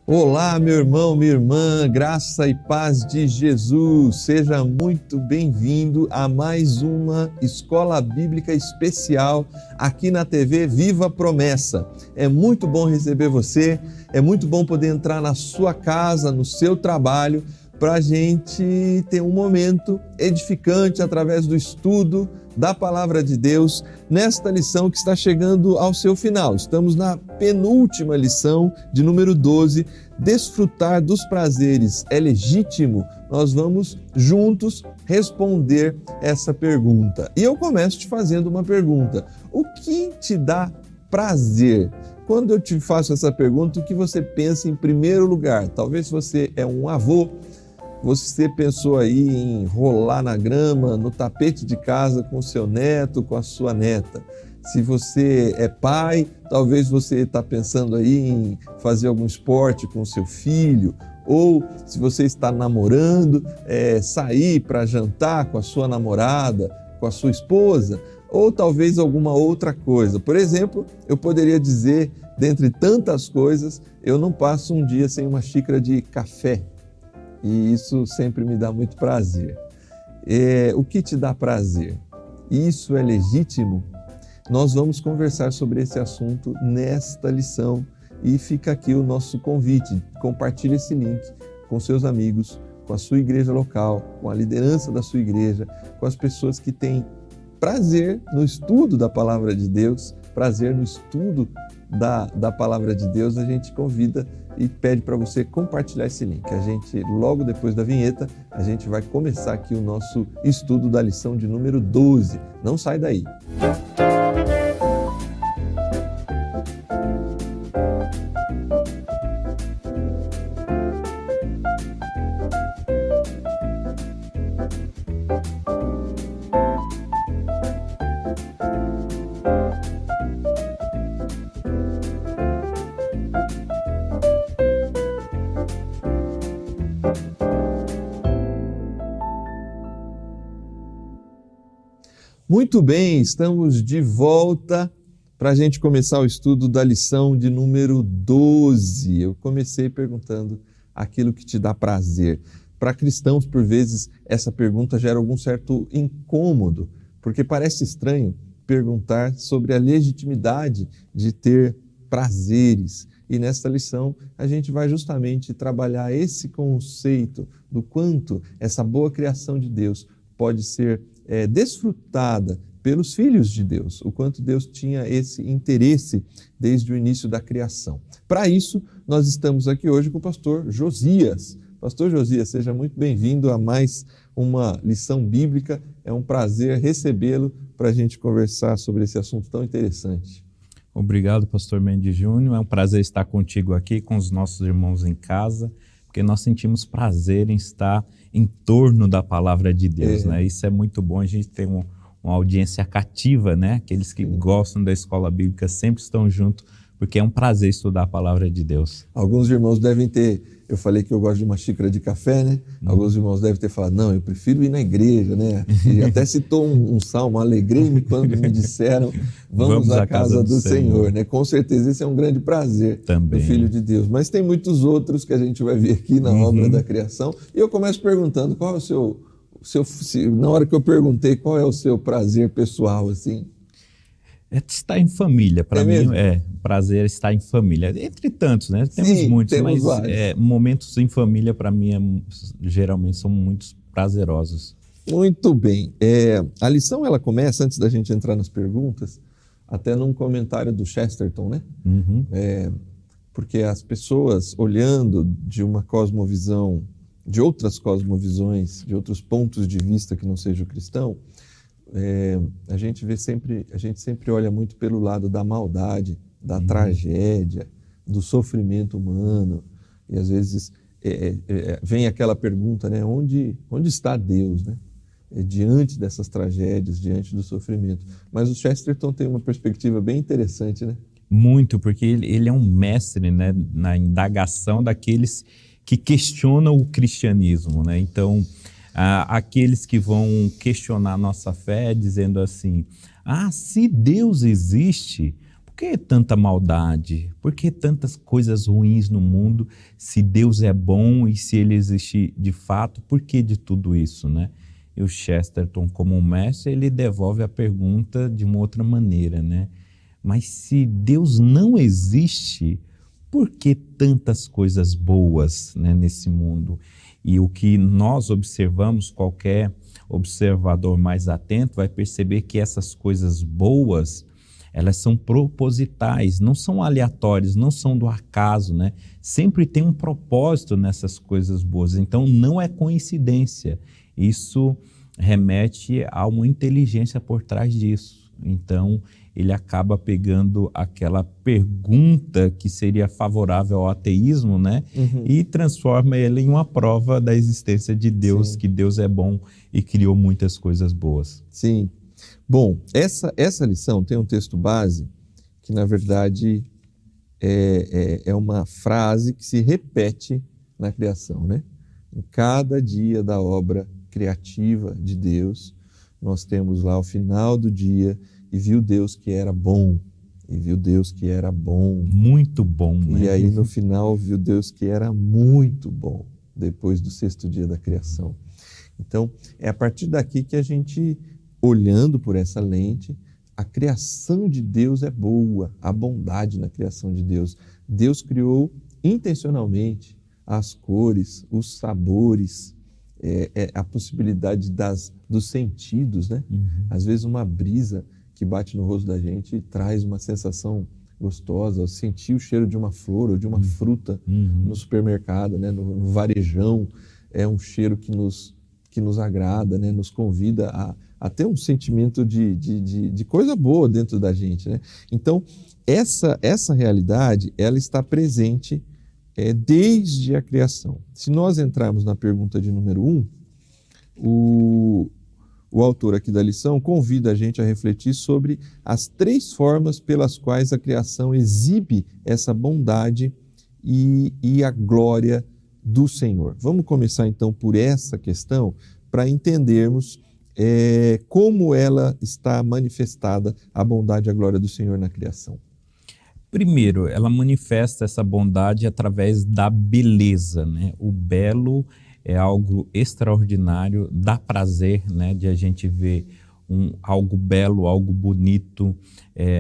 Olá, meu irmão, minha irmã, graça e paz de Jesus. Seja muito bem-vindo a mais uma Escola Bíblica Especial aqui na TV Viva Promessa. É muito bom receber você, é muito bom poder entrar na sua casa, no seu trabalho, para a gente ter um momento edificante através do estudo da Palavra de Deus nesta lição que está chegando ao seu final. Estamos na penúltima lição de número 12, desfrutar dos prazeres é legítimo? Nós vamos juntos responder essa pergunta. E eu começo te fazendo uma pergunta: o que te dá prazer? Quando eu te faço essa pergunta, o que você pensa em primeiro lugar? Talvez você é um avô, você pensou aí em rolar na grama, no tapete de casa com o seu neto, com a sua neta. Se você é pai, talvez você está pensando aí em fazer algum esporte com o seu filho. Ou se você está namorando, sair para jantar com a sua namorada, com a sua esposa. Ou talvez alguma outra coisa. Por exemplo, eu poderia dizer, dentre tantas coisas, eu não passo um dia sem uma xícara de café. E isso sempre me dá muito prazer. O que te dá prazer? Isso é legítimo? Nós vamos conversar sobre esse assunto nesta lição e fica aqui o nosso convite. Compartilhe esse link com seus amigos, com a sua igreja local, com a liderança da sua igreja, com as pessoas que têm prazer no estudo da Palavra de Deus, prazer no estudo da Palavra de Deus. A gente convida e pede para você compartilhar esse link. A gente, logo depois da vinheta, a gente vai começar aqui o nosso estudo da lição de número 12. Não sai daí. Muito bem, estamos de volta para a gente começar o estudo da lição de número 12. Eu comecei perguntando aquilo que te dá prazer. Para cristãos, por vezes, essa pergunta gera algum certo incômodo, porque parece estranho perguntar sobre a legitimidade de ter prazeres. E nesta lição a gente vai justamente trabalhar esse conceito do quanto essa boa criação de Deus pode ser desfrutada pelos filhos de Deus, o quanto Deus tinha esse interesse desde o início da criação. Para isso, nós estamos aqui hoje com o pastor Josias. Pastor Josias, seja muito bem-vindo a mais uma lição bíblica. É um prazer recebê-lo para a gente conversar sobre esse assunto tão interessante. Obrigado, pastor Mendes Júnior. É um prazer estar contigo aqui, com os nossos irmãos em casa, porque nós sentimos prazer em estar em torno da palavra de Deus, né? Isso é muito bom, a gente tem uma audiência cativa, né? Aqueles que gostam da escola bíblica sempre estão juntos, porque é um prazer estudar a palavra de Deus. Alguns irmãos devem ter, eu falei que eu gosto de uma xícara de café, né? Alguns irmãos devem ter falado, não, eu prefiro ir na igreja, né? E até citou um salmo, alegrei-me quando me disseram, vamos à casa do Senhor, né? Com certeza esse é um grande prazer também do Filho de Deus. Mas tem muitos outros que a gente vai ver aqui na obra da criação. E eu começo perguntando, qual é o seu, na hora que eu perguntei, qual é o seu prazer pessoal, assim? Estar em família, para mim prazer estar em família. Entre tantos, né? Temos muitos, mas momentos em família para mim geralmente são muito prazerosos. Muito bem. A lição ela começa, antes da gente entrar nas perguntas, até num comentário do Chesterton, né? Porque as pessoas olhando de uma cosmovisão, de outras cosmovisões, de outros pontos de vista que não seja o cristão, a gente sempre olha muito pelo lado da maldade, da tragédia, do sofrimento humano, e às vezes vem aquela pergunta, né? Onde está Deus, né? Diante dessas tragédias, diante do sofrimento. Mas o Chesterton tem uma perspectiva bem interessante, né? Muito, porque ele é um mestre, né, na indagação daqueles que questionam o cristianismo, né? Então, aqueles que vão questionar a nossa fé dizendo assim, se Deus existe, por que tanta maldade? Por que tantas coisas ruins no mundo? Se Deus é bom e se Ele existe de fato, por que de tudo isso, né? E o Chesterton, como um mestre, ele devolve a pergunta de uma outra maneira, né? Mas se Deus não existe, por que tantas coisas boas, né, nesse mundo? E o que nós observamos, qualquer observador mais atento vai perceber que essas coisas boas, elas são propositais, não são aleatórias, não são do acaso, né? Sempre tem um propósito nessas coisas boas, então não é coincidência. Isso remete a uma inteligência por trás disso. Então, ele acaba pegando aquela pergunta que seria favorável ao ateísmo, né? E transforma ele em uma prova da existência de Deus, sim, que Deus é bom e criou muitas coisas boas. Sim. Bom, essa lição tem um texto base que, na verdade, é uma frase que se repete na criação, né? Em cada dia da obra criativa de Deus, nós temos lá o final do dia, e viu Deus que era bom, e viu Deus que era bom. Muito bom, né? E aí no final viu Deus que era muito bom, depois do sexto dia da criação. Então, é a partir daqui que a gente, olhando por essa lente, a criação de Deus é boa, a bondade na criação de Deus. Deus criou intencionalmente as cores, os sabores, a possibilidade dos sentidos, né? Às vezes uma brisa que bate no rosto da gente traz uma sensação gostosa, sentir o cheiro de uma flor ou de uma fruta no supermercado, né? No varejão, é um cheiro que nos agrada, né? Nos convida a ter um sentimento de coisa boa dentro da gente, né? Então, essa realidade, ela está presente desde a criação. Se nós entrarmos na pergunta de número 1, o autor aqui da lição convida a gente a refletir sobre as 3 formas pelas quais a criação exibe essa bondade e a glória do Senhor. Vamos começar então por essa questão para entendermos como ela está manifestada, a bondade e a glória do Senhor na criação. Primeiro, ela manifesta essa bondade através da beleza, né? O belo é algo extraordinário, dá prazer, né, de a gente ver algo belo, algo bonito,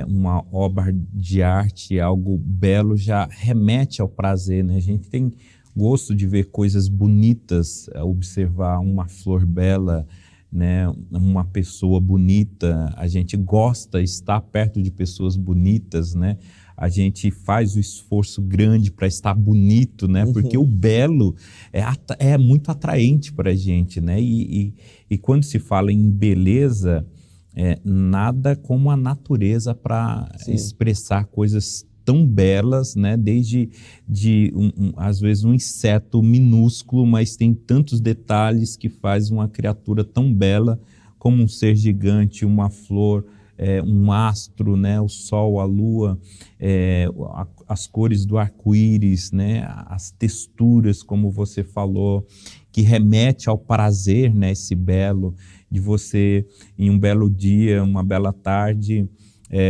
uma obra de arte, algo belo já remete ao prazer, né? A gente tem gosto de ver coisas bonitas, observar uma flor bela, né, uma pessoa bonita, a gente gosta de estar perto de pessoas bonitas, né? A gente faz o esforço grande para estar bonito, né? Porque o belo é muito atraente para a gente, né? E quando se fala em beleza, nada como a natureza para expressar coisas tão belas, né? Desde às vezes um inseto minúsculo, mas tem tantos detalhes que faz uma criatura tão bela como um ser gigante, uma flor, um astro, né? O sol, a lua, as cores do arco-íris, né? As texturas, como você falou, que remete ao prazer, né? Esse belo, de você, em um belo dia, uma bela tarde,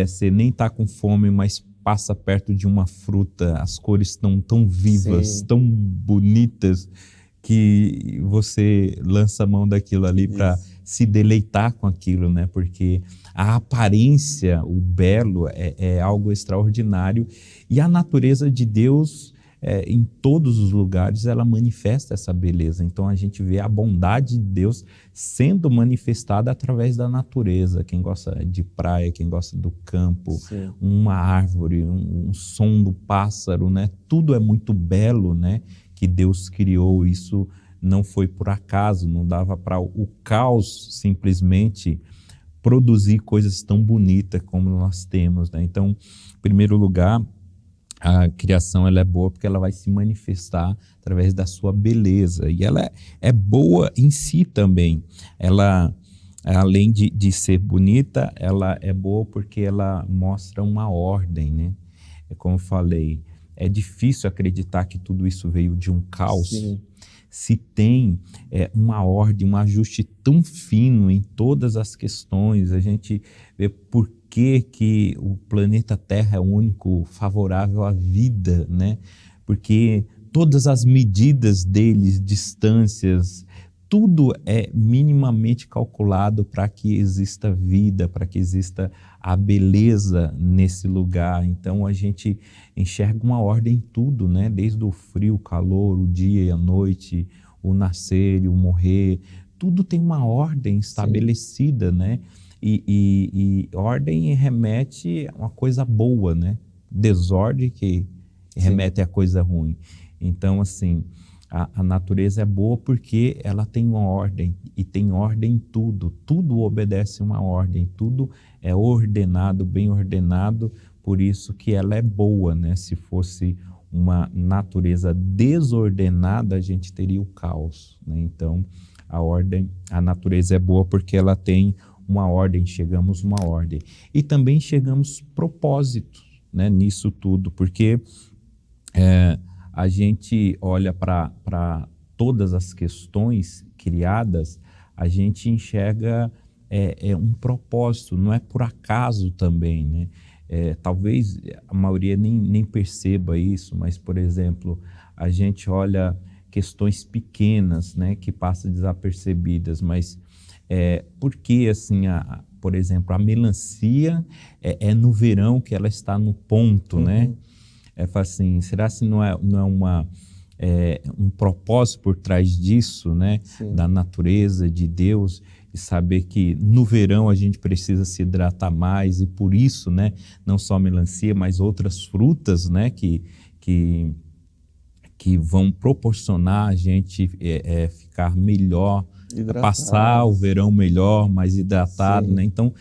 você nem está com fome, mas passa perto de uma fruta, as cores estão tão vivas, sim, tão bonitas, que você lança a mão daquilo ali para se deleitar com aquilo, né? Porque a aparência, o belo, é algo extraordinário, e a natureza de Deus, em todos os lugares, ela manifesta essa beleza. Então a gente vê a bondade de Deus sendo manifestada através da natureza. Quem gosta de praia, quem gosta do campo, sim, uma árvore, um som do pássaro, né? Tudo é muito belo, né? Que Deus criou. Isso não foi por acaso, não dava para o caos simplesmente produzir coisas tão bonitas como nós temos, né? Então, em primeiro lugar, a criação ela é boa porque ela vai se manifestar através da sua beleza, e ela é boa em si também. Ela, além de ser bonita, ela é boa porque ela mostra uma ordem, né? Como eu falei, é difícil acreditar que tudo isso veio de um caos. Sim. Se tem uma ordem, um ajuste tão fino em todas as questões, a gente vê por que o planeta Terra é o único favorável à vida, né? Porque todas as medidas deles, distâncias, tudo é minimamente calculado para que exista vida, para que exista a beleza nesse lugar. Então a gente enxerga uma ordem em tudo, né? Desde o frio, o calor, o dia e a noite, o nascer e o morrer, tudo tem uma ordem estabelecida, sim, né? E ordem remete a uma coisa boa, né? Desordem que remete, sim, a coisa ruim. Então, assim, a natureza é boa porque ela tem uma ordem, e tem ordem em tudo. Tudo obedece uma ordem, tudo é ordenado, bem ordenado, por isso que ela é boa, né? Se fosse uma natureza desordenada, a gente teria o caos, né? Então, a natureza é boa porque ela tem uma ordem, chegamos a uma ordem. E também chegamos propósito, né, nisso tudo, porque a gente olha para todas as questões criadas, a gente enxerga um propósito, não é por acaso também, né? Talvez a maioria nem perceba isso, mas, por exemplo, a gente olha questões pequenas, né, que passam desapercebidas, mas por que, assim, por exemplo, a melancia é no verão que ela está no ponto, uhum, né? Assim, será que não é um propósito por trás disso, né? Sim. Da natureza, de Deus, e saber que no verão a gente precisa se hidratar mais, e por isso, né, não só a melancia, mas outras frutas, né, que vão proporcionar a gente ficar melhor, hidratado, passar o verão melhor, mais hidratado, sim, né? Então,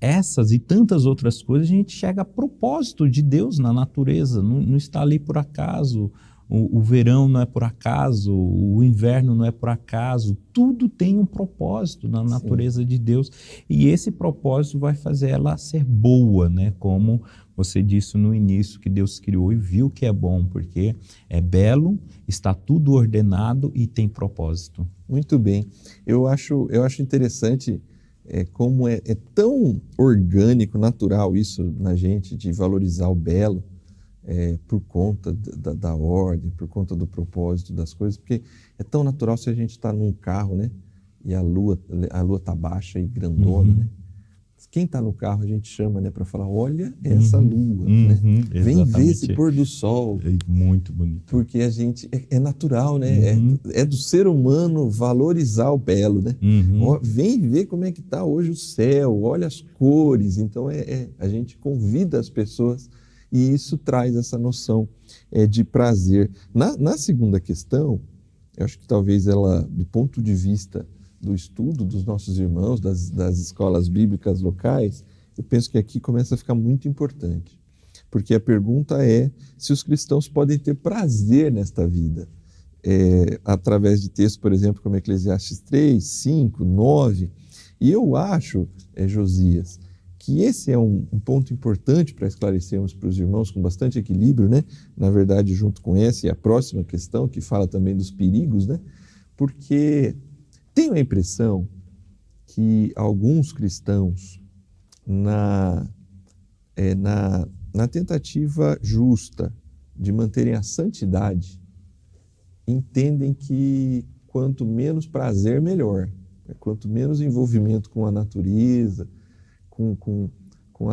essas e tantas outras coisas, a gente chega a propósito de Deus na natureza, não está ali por acaso. O verão não é por acaso, o inverno não é por acaso, tudo tem um propósito na natureza, sim, de Deus, e esse propósito vai fazer ela ser boa, né? Como você disse no início, que Deus criou e viu que é bom, porque é belo, está tudo ordenado e tem propósito. Muito bem. Eu acho interessante como é tão orgânico, natural isso na gente, de valorizar o belo, por conta da ordem, por conta do propósito das coisas, porque é tão natural se a gente está num carro, né, e a lua está baixa e grandona, uhum, né? Quem está no carro a gente chama, né, para falar, olha essa lua, né? Vem ver esse pôr do sol. É muito bonito. Porque a gente, é natural, né? Uhum. É do ser humano valorizar o belo, né? Uhum. Vem ver como é que está hoje o céu, olha as cores. Então, a gente convida as pessoas e isso traz essa noção de prazer. Na segunda questão, eu acho que talvez ela, do ponto de vista do estudo dos nossos irmãos, das escolas bíblicas locais, eu penso que aqui começa a ficar muito importante, porque a pergunta é se os cristãos podem ter prazer nesta vida, através de textos, por exemplo, como Eclesiastes 3, 5, 9, e eu acho, Josias, que esse é um ponto importante para esclarecermos para os irmãos com bastante equilíbrio, né? Na verdade, junto com essa e a próxima questão, que fala também dos perigos, né? Porque tenho a impressão que alguns cristãos, na tentativa justa de manterem a santidade, entendem que quanto menos prazer, melhor. Quanto menos envolvimento com a natureza, com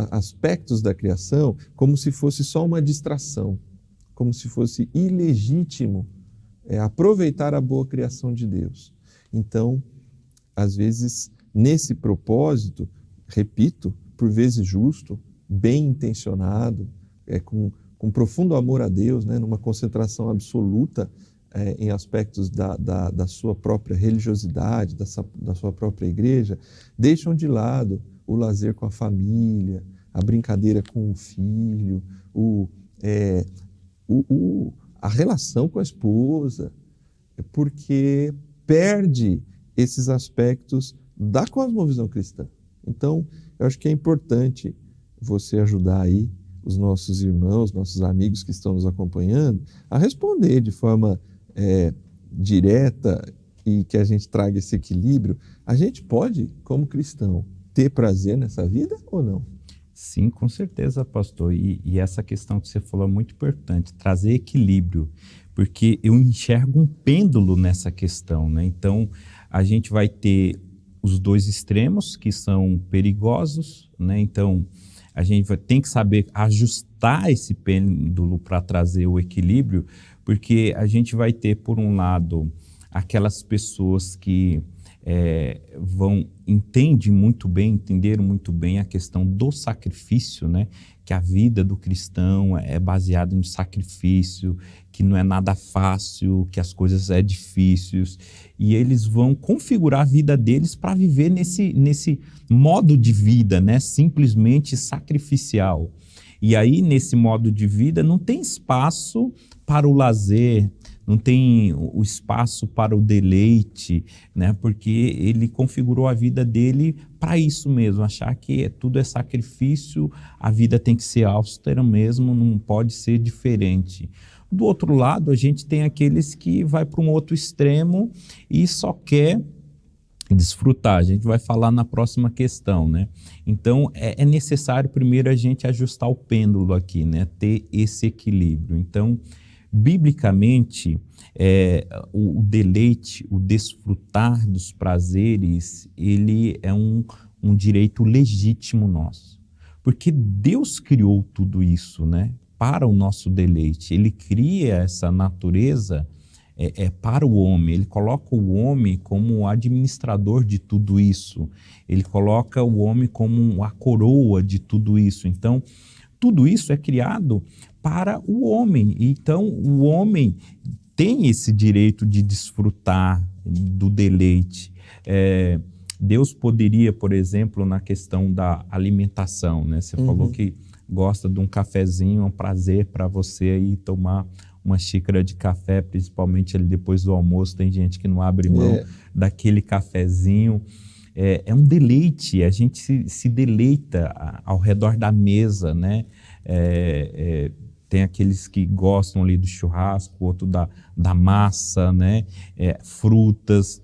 aspectos da criação, como se fosse só uma distração, como se fosse ilegítimo aproveitar a boa criação de Deus. Então, às vezes, nesse propósito, repito, por vezes justo, bem intencionado, com profundo amor a Deus, né, numa concentração absoluta em aspectos da sua própria religiosidade, da sua própria igreja, deixam de lado o lazer com a família, a brincadeira com o filho, a relação com a esposa, porque perde esses aspectos da cosmovisão cristã. Então, eu acho que é importante você ajudar aí os nossos irmãos, nossos amigos que estão nos acompanhando, a responder de forma direta e que a gente traga esse equilíbrio. A gente pode, como cristão, ter prazer nessa vida ou não? Sim, com certeza, pastor. E essa questão que você falou é muito importante, trazer equilíbrio, porque eu enxergo um pêndulo nessa questão, né? Então, a gente vai ter os dois extremos que são perigosos, né? Então, a gente tem que saber ajustar esse pêndulo para trazer o equilíbrio, porque a gente vai ter, por um lado, aquelas pessoas que entenderam muito bem a questão do sacrifício, né? Que a vida do cristão é baseada no sacrifício, que não é nada fácil, que as coisas são difíceis, e eles vão configurar a vida deles para viver nesse modo de vida, né? Simplesmente sacrificial. E aí, nesse modo de vida, não tem espaço para o lazer, não tem o espaço para o deleite, né? Porque ele configurou a vida dele para isso mesmo, achar que tudo é sacrifício, a vida tem que ser austera mesmo, não pode ser diferente. Do outro lado, a gente tem aqueles que vai para um outro extremo e só quer desfrutar. A gente vai falar na próxima questão, né? Então, é necessário primeiro a gente ajustar o pêndulo aqui, né? Ter esse equilíbrio. Então, biblicamente, o deleite, o desfrutar dos prazeres, ele é um direito legítimo nosso. Porque Deus criou tudo isso, né? Para o nosso deleite. Ele cria essa natureza para o homem. Ele coloca o homem como o administrador de tudo isso. Ele coloca o homem como a coroa de tudo isso. Então, tudo isso é criado para o homem. Então, o homem tem esse direito de desfrutar do deleite. Deus poderia, por exemplo, na questão da alimentação, né? Você falou que gosta de um cafezinho, é um prazer para você aí tomar uma xícara de café, principalmente ali depois do almoço. Tem gente que não abre mão daquele cafezinho. É um deleite, a gente se deleita ao redor da mesa, né? Tem aqueles que gostam ali do churrasco, outro da massa, né? Frutas.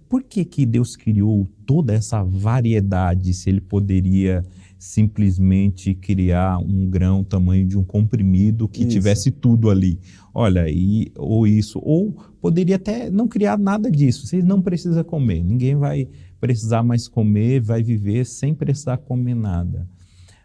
Por que Deus criou toda essa variedade se Ele poderia simplesmente criar um grão tamanho de um comprimido que tivesse tudo ali? Olha, ou poderia até não criar nada disso. Vocês não precisam comer, ninguém vai precisar mais comer, vai viver sem precisar comer nada.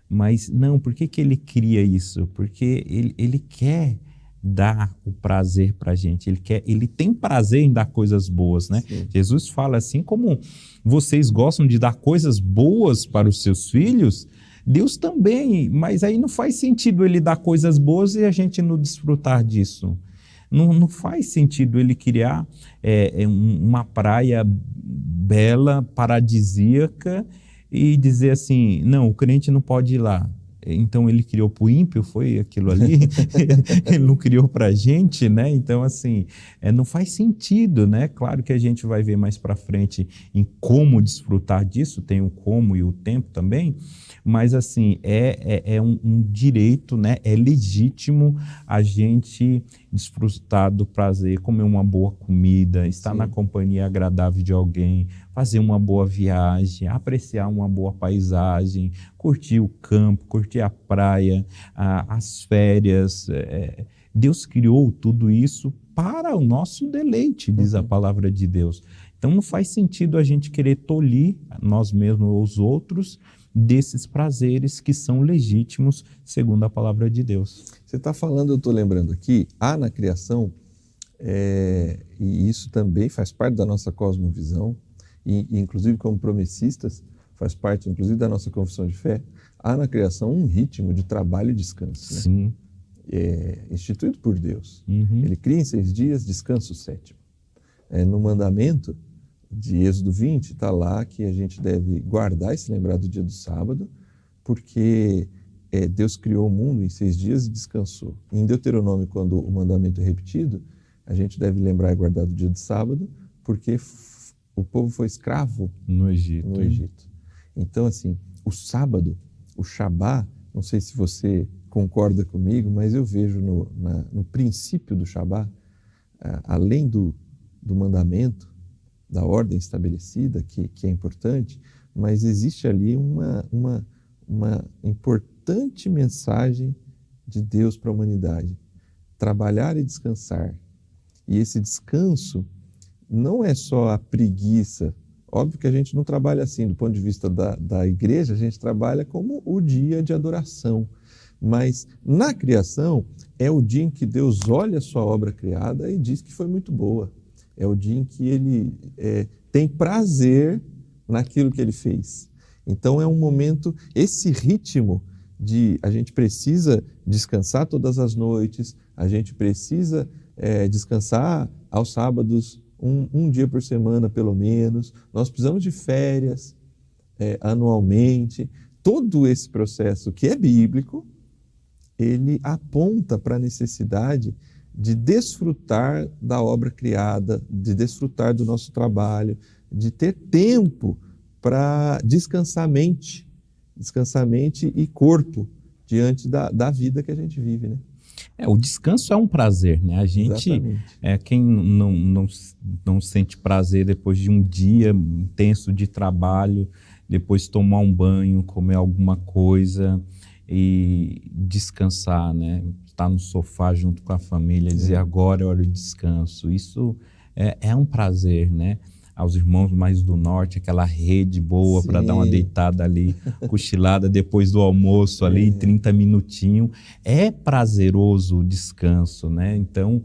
Mas não, por que Ele cria isso? Porque ele quer dar o prazer para a gente, ele tem prazer em dar coisas boas, né? Sim. Jesus fala assim, como vocês gostam de dar coisas boas para os seus filhos, Deus também, mas aí não faz sentido Ele dar coisas boas e a gente não desfrutar disso. Não faz sentido Ele criar uma praia bela, paradisíaca, e dizer assim, não, o crente não pode ir lá. Então Ele criou para o ímpio, foi aquilo ali? Ele não criou para a gente, né? Então, assim, não faz sentido, né? Claro que a gente vai ver mais para frente em como desfrutar disso, tem o como e o tempo também, mas, assim, é um direito, né? É legítimo a gente desfrutar do prazer, comer uma boa comida, estar na companhia agradável de alguém, fazer uma boa viagem, apreciar uma boa paisagem, curtir o campo, curtir a praia, as férias. Deus criou tudo isso para o nosso deleite, diz a palavra de Deus. Então não faz sentido a gente querer tolir nós mesmos ou os outros desses prazeres que são legítimos segundo a palavra de Deus. Você está falando, eu estou lembrando aqui, há na criação, e isso também faz parte da nossa cosmovisão, e inclusive como promessistas, faz parte inclusive da nossa confissão de fé, há na criação um ritmo de trabalho e descanso, né? Sim. Instituído por Deus. Ele cria em 6 dias, descansa o 7º. No mandamento de Êxodo 20, está lá que a gente deve guardar e se lembrar do dia do sábado, porque Deus criou o mundo em 6 dias e descansou. Em Deuteronômio, quando o mandamento é repetido, a gente deve lembrar e guardar do dia do sábado, porque o povo foi escravo no Egito. Então, assim, o sábado, o Shabá, não sei se você concorda comigo, mas eu vejo no princípio do Shabá, além do mandamento, da ordem estabelecida, que é importante, mas existe ali uma importante mensagem de Deus para a humanidade: trabalhar e descansar. E esse descanso não é só a preguiça. Óbvio que a gente não trabalha assim, do ponto de vista da igreja, a gente trabalha como o dia de adoração. Mas na criação é o dia em que Deus olha a sua obra criada e diz que foi muito boa. É o dia em que Ele tem prazer naquilo que Ele fez. Então é um momento, esse ritmo de a gente precisa descansar todas as noites, a gente precisa descansar aos sábados, um dia por semana pelo menos, nós precisamos de férias anualmente. Todo esse processo que é bíblico, ele aponta para a necessidade de desfrutar da obra criada, de desfrutar do nosso trabalho, de ter tempo para descansar mente e corpo diante da vida que a gente vive, né? O descanso é um prazer, né? A gente, quem não sente prazer depois de um dia intenso de trabalho, depois tomar um banho, comer alguma coisa e descansar, né? Estar no sofá junto com a família, dizer agora é hora de descanso. Isso é um prazer, né? Aos irmãos mais do norte, aquela rede boa para dar uma deitada ali, cochilada depois do almoço ali, 30 minutinhos. É prazeroso o descanso, né? Então,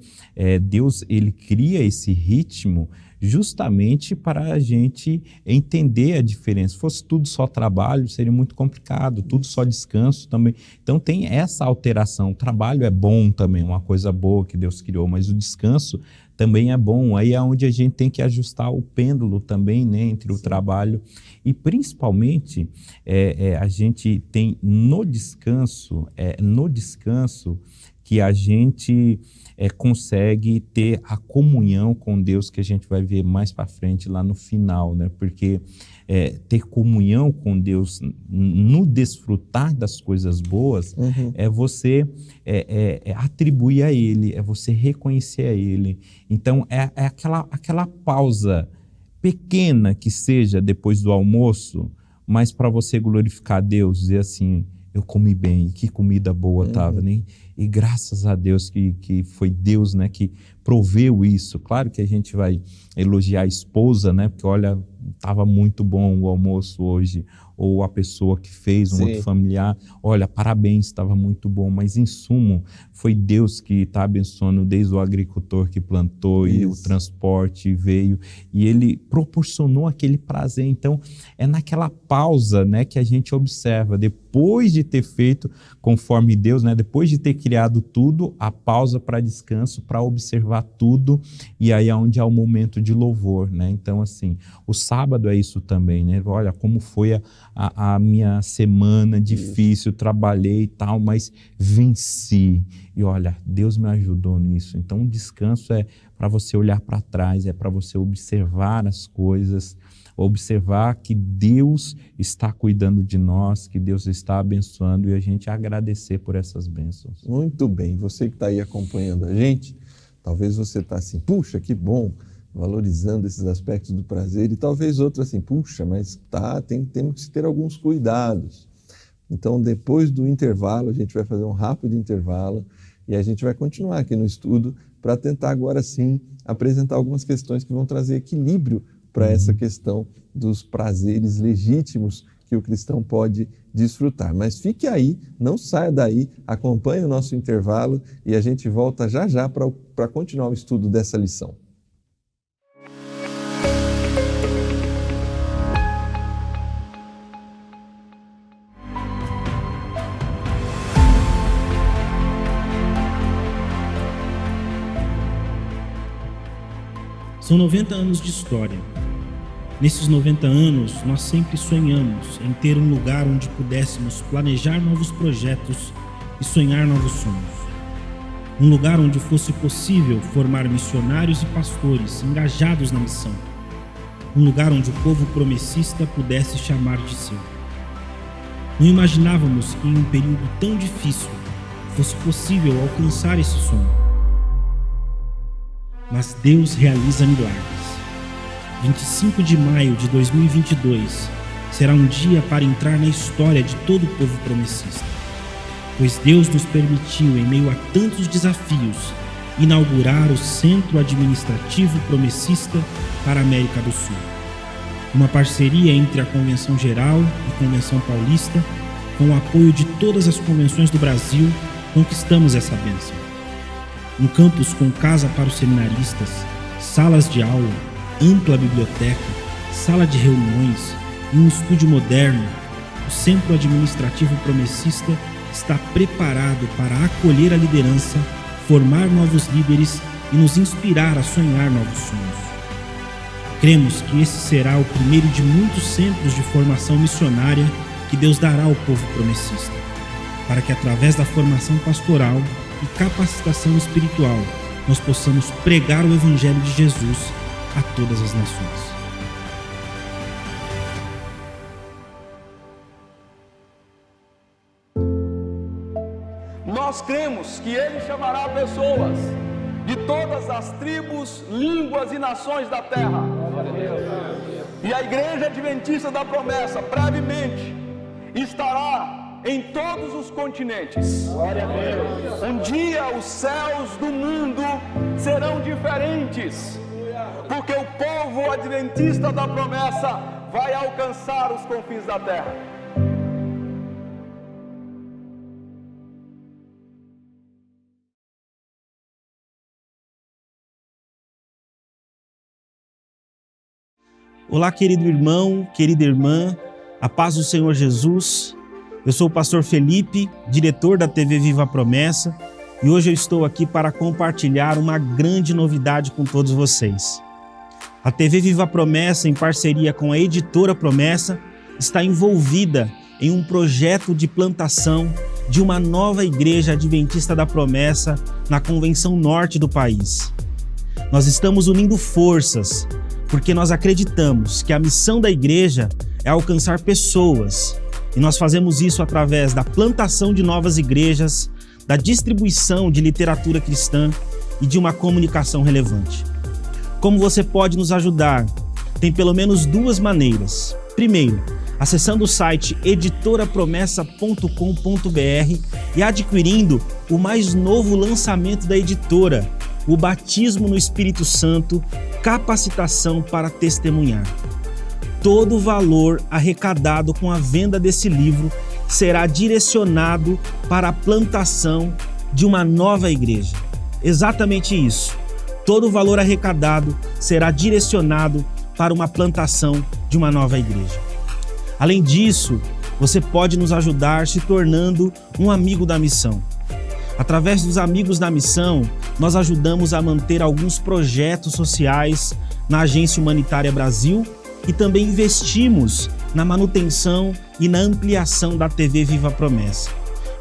Deus, ele cria esse ritmo justamente para a gente entender a diferença. Se fosse tudo só trabalho, seria muito complicado, tudo só descanso também. Então tem essa alteração. O trabalho é bom também, uma coisa boa que Deus criou, mas o descanso também é bom. Aí é onde a gente tem que ajustar o pêndulo também, né, entre o trabalho e principalmente a gente tem no descanso que a gente consegue ter a comunhão com Deus, que a gente vai ver mais para frente lá no final, né? Porque ter comunhão com Deus no desfrutar das coisas boas é você atribuir a Ele, é você reconhecer a Ele. Então é aquela pausa pequena que seja depois do almoço, mas para você glorificar a Deus, dizer assim: eu comi bem, que comida boa estava, né? E graças a Deus que foi Deus, né, que proveu isso. Claro que a gente vai elogiar a esposa, né, porque olha, estava muito bom o almoço hoje, ou a pessoa que fez, um outro familiar, olha, parabéns, estava muito bom, mas em sumo foi Deus que está abençoando, desde o agricultor que plantou e o transporte veio, e Ele proporcionou aquele prazer. Então é naquela pausa, né, que a gente observa, depois de ter feito conforme Deus, né, depois de ter criado tudo, a pausa para descanso, para observar tudo, e aí é onde há o momento de louvor, né? Então assim, o sábado é isso também, né? Olha como foi a minha semana difícil, trabalhei e tal, mas venci. E olha, Deus me ajudou nisso. Então o descanso é para você olhar para trás, é para você observar as coisas, observar que Deus está cuidando de nós, que Deus está abençoando, e a gente agradecer por essas bênçãos. Muito bem, você que está aí acompanhando a gente, talvez você está assim, puxa, que bom, valorizando esses aspectos do prazer, e talvez outro assim, puxa, mas temos que ter alguns cuidados. Então, depois do intervalo, a gente vai fazer um rápido intervalo e a gente vai continuar aqui no estudo para tentar agora sim apresentar algumas questões que vão trazer equilíbrio para essa questão dos prazeres legítimos que o cristão pode desfrutar. Mas fique aí, não saia daí, acompanhe o nosso intervalo e a gente volta já já para continuar o estudo dessa lição. São 90 anos de história. Nesses 90 anos, nós sempre sonhamos em ter um lugar onde pudéssemos planejar novos projetos e sonhar novos sonhos. Um lugar onde fosse possível formar missionários e pastores engajados na missão. Um lugar onde o povo promessista pudesse chamar de seu. Não imaginávamos que em um período tão difícil fosse possível alcançar esse sonho. Mas Deus realiza milagres. 25 de maio de 2022 será um dia para entrar na história de todo o povo promessista, pois Deus nos permitiu, em meio a tantos desafios, inaugurar o Centro Administrativo Promessista para a América do Sul. Uma parceria entre a Convenção Geral e Convenção Paulista, com o apoio de todas as convenções do Brasil, conquistamos essa bênção. Um campus com casa para os seminaristas, salas de aula, ampla biblioteca, sala de reuniões e um estúdio moderno, o Centro Administrativo Promessista está preparado para acolher a liderança, formar novos líderes e nos inspirar a sonhar novos sonhos. Cremos que esse será o primeiro de muitos centros de formação missionária que Deus dará ao povo promessista, para que através da formação pastoral e capacitação espiritual nós possamos pregar o Evangelho de Jesus a todas as nações. Nós cremos que Ele chamará pessoas de todas as tribos, línguas e nações da terra. E a Igreja Adventista da Promessa, brevemente, estará em todos os continentes. Um dia os céus do mundo serão diferentes, porque o povo adventista da promessa vai alcançar os confins da terra. Olá, querido irmão, querida irmã, a paz do Senhor Jesus. Eu sou o pastor Felipe, diretor da TV Viva a Promessa, e hoje eu estou aqui para compartilhar uma grande novidade com todos vocês. A TV Viva a Promessa, em parceria com a Editora Promessa, está envolvida em um projeto de plantação de uma nova Igreja Adventista da Promessa na Convenção Norte do país. Nós estamos unindo forças, porque nós acreditamos que a missão da igreja é alcançar pessoas, e nós fazemos isso através da plantação de novas igrejas, da distribuição de literatura cristã e de uma comunicação relevante. Como você pode nos ajudar? Tem pelo menos duas maneiras. Primeiro, acessando o site editorapromessa.com.br e adquirindo o mais novo lançamento da editora, o Batismo no Espírito Santo, capacitação para testemunhar. Todo o valor arrecadado com a venda desse livro será direcionado para a plantação de uma nova igreja. Exatamente isso. Todo o valor arrecadado será direcionado para uma plantação de uma nova igreja. Além disso, você pode nos ajudar se tornando um amigo da missão. Através dos Amigos da Missão, nós ajudamos a manter alguns projetos sociais na Agência Humanitária Brasil e também investimos na manutenção e na ampliação da TV Viva a Promessa.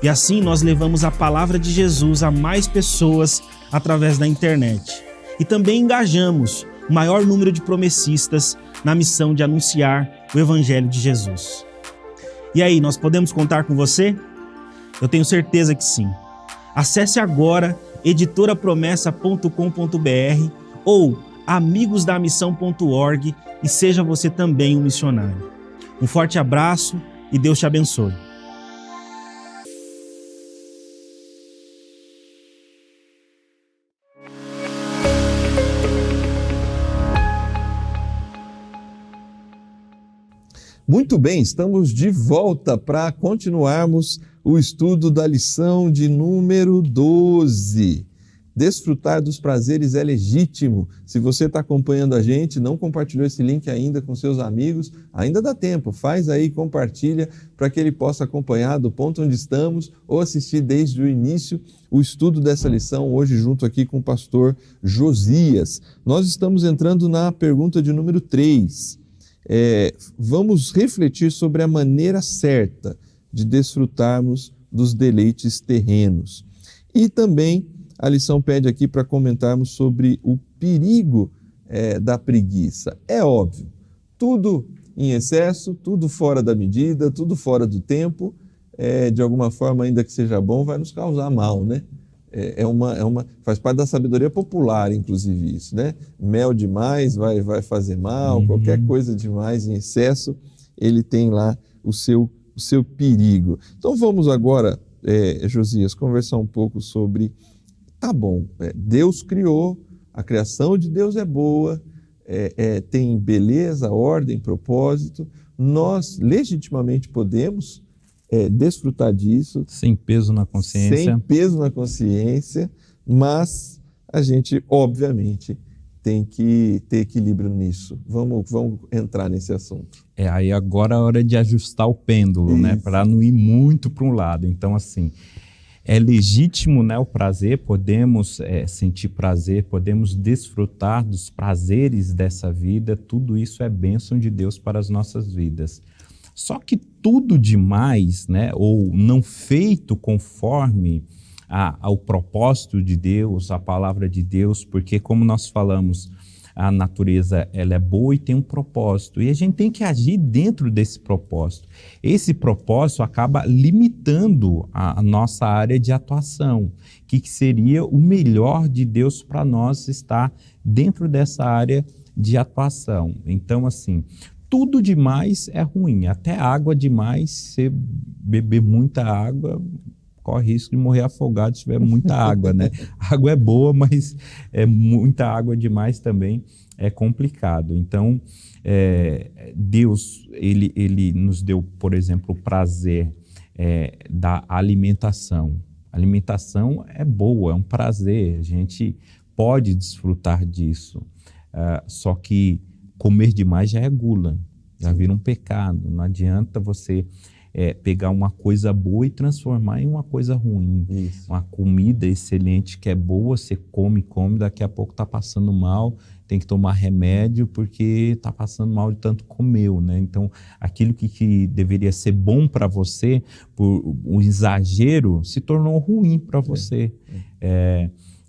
E assim nós levamos a palavra de Jesus a mais pessoas através da internet. E também engajamos o maior número de promessistas na missão de anunciar o Evangelho de Jesus. E aí, nós podemos contar com você? Eu tenho certeza que sim. Acesse agora editorapromessa.com.br ou amigosdamissão.org e seja você também um missionário. Um forte abraço e Deus te abençoe. Muito bem, estamos de volta para continuarmos o estudo da lição de número 12. Desfrutar dos prazeres é legítimo. Se você está acompanhando a gente, não compartilhou esse link ainda com seus amigos, ainda dá tempo, faz aí, compartilha para que ele possa acompanhar do ponto onde estamos ou assistir desde o início o estudo dessa lição, hoje junto aqui com o pastor Josias. Nós estamos entrando na pergunta de número 3. Vamos refletir sobre a maneira certa de desfrutarmos dos deleites terrenos. E também a lição pede aqui para comentarmos sobre o perigo da preguiça. É óbvio, tudo em excesso, tudo fora da medida, tudo fora do tempo, de alguma forma, ainda que seja bom, vai nos causar mal, né? Faz parte da sabedoria popular, inclusive isso, né? Mel demais vai fazer mal, qualquer coisa demais em excesso ele tem lá o seu perigo. Então vamos agora, Josias, conversar um pouco sobre, tá bom, Deus criou, a criação de Deus é boa, tem beleza, ordem, propósito, nós legitimamente podemos desfrutar disso. Sem peso na consciência. Sem peso na consciência, mas a gente, obviamente, tem que ter equilíbrio nisso. Vamos entrar nesse assunto. Aí agora é a hora de ajustar o pêndulo, né? Para não ir muito para um lado. Então, assim, é legítimo, né, o prazer, podemos sentir prazer, podemos desfrutar dos prazeres dessa vida, tudo isso é bênção de Deus para as nossas vidas. Só que tudo demais, né, ou não feito conforme ao propósito de Deus, a palavra de Deus, porque como nós falamos, a natureza ela é boa e tem um propósito, e a gente tem que agir dentro desse propósito. Esse propósito acaba limitando a nossa área de atuação, que seria o melhor de Deus para nós estar dentro dessa área de atuação. Então, assim, tudo demais é ruim, até água demais, se beber muita água, corre risco de morrer afogado se tiver muita água, né? A água é boa, mas muita água demais também é complicado. Então, Deus, ele nos deu, por exemplo, o prazer da alimentação. A alimentação é boa, é um prazer, a gente pode desfrutar disso. Só que comer demais já é gula, já vira um pecado. Não adianta você pegar uma coisa boa e transformar em uma coisa ruim. Isso. Uma comida excelente que é boa, você come, daqui a pouco está passando mal, tem que tomar remédio porque está passando mal de tanto comeu, né? Então, aquilo que deveria ser bom para você, por um exagero, se tornou ruim para você.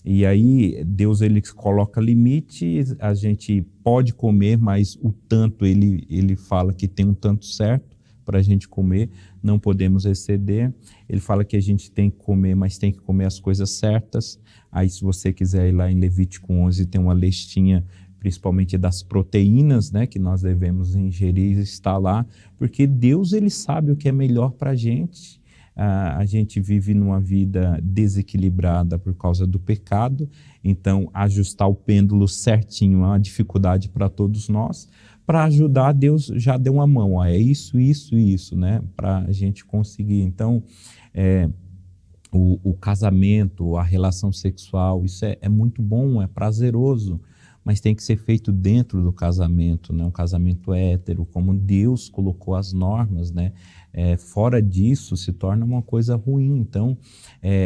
E aí, Deus ele coloca limite, a gente pode comer, mas o tanto, ele fala que tem um tanto certo para a gente comer, não podemos exceder. Ele fala que a gente tem que comer, mas tem que comer as coisas certas. Aí, se você quiser ir lá em Levítico 11, tem uma listinha, principalmente das proteínas, né, que nós devemos ingerir, está lá, porque Deus ele sabe o que é melhor para a gente. A gente vive numa vida desequilibrada por causa do pecado, então ajustar o pêndulo certinho é uma dificuldade para todos nós. Para ajudar, Deus já deu uma mão, é isso, né, para a gente conseguir. Então, o casamento, a relação sexual, isso é muito bom, é prazeroso, mas tem que ser feito dentro do casamento, né? Um casamento hétero, como Deus colocou as normas, né? Fora disso se torna uma coisa ruim. Então,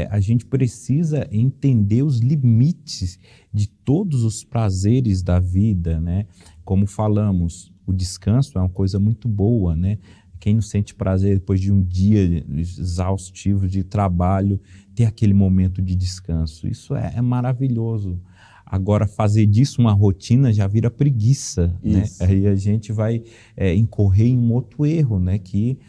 a gente precisa entender os limites de todos os prazeres da vida, né? Como falamos, o descanso é uma coisa muito boa, né? Quem não sente prazer depois de um dia exaustivo de trabalho, ter aquele momento de descanso, isso é maravilhoso. Agora, fazer disso uma rotina já vira preguiça, né? Aí a gente vai incorrer em um outro erro, né? Que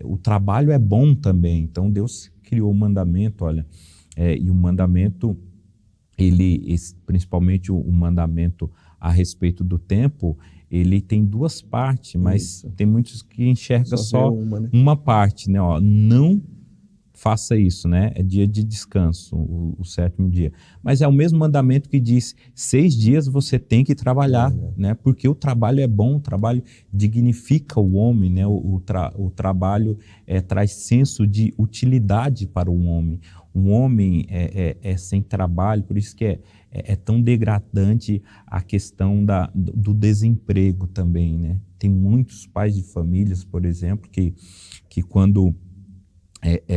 o trabalho é bom também. Então, Deus criou o mandamento, olha, e o mandamento, principalmente o mandamento a respeito do tempo, ele tem duas partes, mas tem muitos que enxergam só uma parte, né? Ó, não faça isso, né? É dia de descanso, o sétimo dia. Mas é o mesmo mandamento que diz, 6 dias você tem que trabalhar, né? Porque o trabalho é bom, o trabalho dignifica o homem, né? O trabalho traz senso de utilidade para o homem. Um homem sem trabalho, por isso que é tão degradante a questão do desemprego também, né? Tem muitos pais de famílias, por exemplo, que quando